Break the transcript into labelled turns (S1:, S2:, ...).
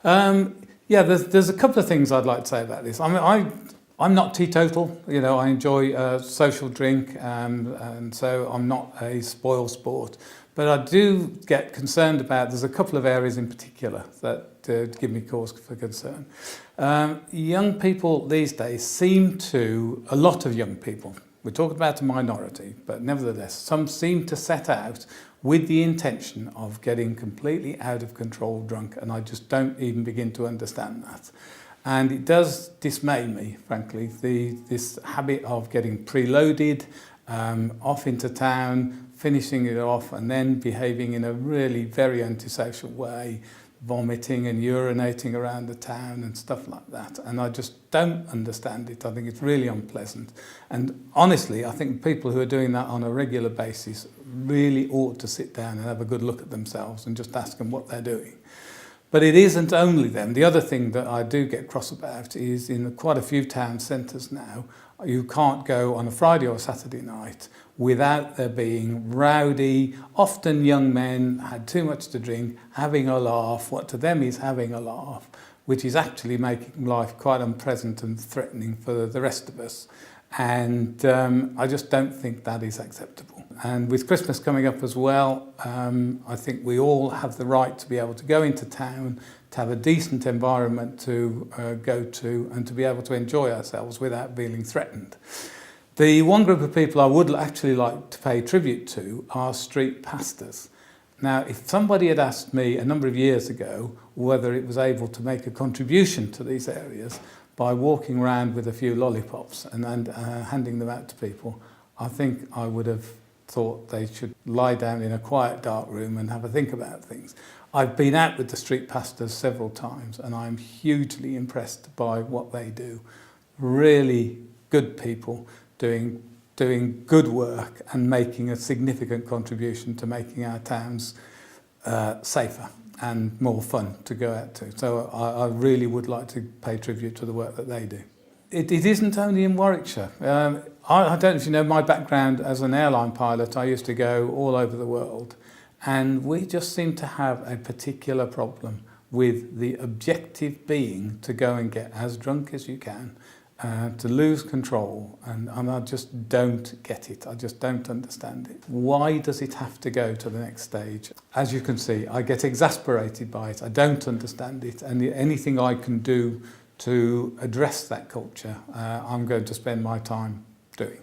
S1: Yeah, there's a couple of things I'd like to say about this. I mean, I'm not teetotal. You know, I enjoy a social drink, and so I'm not a spoil sport. But I do get concerned about, there's a couple of areas in particular that give me cause for concern. Young people these days a lot of young people, we're talking about a minority, but nevertheless, some seem to set out with the intention of getting completely out of control drunk, and I just don't even begin to understand that. And it does dismay me, frankly, this habit of getting preloaded, off into town, finishing it off, and then behaving in a really very antisocial way, vomiting and urinating around the town and stuff like that. And I just don't understand it. I think it's really unpleasant. And honestly, I think people who are doing that on a regular basis really ought to sit down and have a good look at themselves and just ask them what they're doing. But it isn't only them. The other thing that I do get cross about is in quite a few town centres now, you can't go on a Friday or Saturday night without there being rowdy, often young men, had too much to drink, having a laugh, what to them is having a laugh, which is actually making life quite unpleasant and threatening for the rest of us. And I just don't think that is acceptable. And with Christmas coming up as well, I think we all have the right to be able to go into town, to have a decent environment to go to, and to be able to enjoy ourselves without feeling threatened. The one group of people I would actually like to pay tribute to are street pastors. Now, if somebody had asked me a number of years ago whether it was able to make a contribution to these areas by walking around with a few lollipops and handing them out to people, I think I would have thought they should lie down in a quiet, dark room and have a think about things. I've been out with the street pastors several times, and I'm hugely impressed by what they do. Really good people doing good work and making a significant contribution to making our towns safer and more fun to go out to. So I really would like to pay tribute to the work that they do. It isn't only in Warwickshire. I don't know if you know my background as an airline pilot. I used to go all over the world, and we just seem to have a particular problem with the objective being to go and get as drunk as you can, to lose control, and I just don't get it. I just don't understand it. Why does it have to go to the next stage? As you can see, I get exasperated by it. I don't understand it, and anything I can do to address that culture, I'm going to spend my time doing.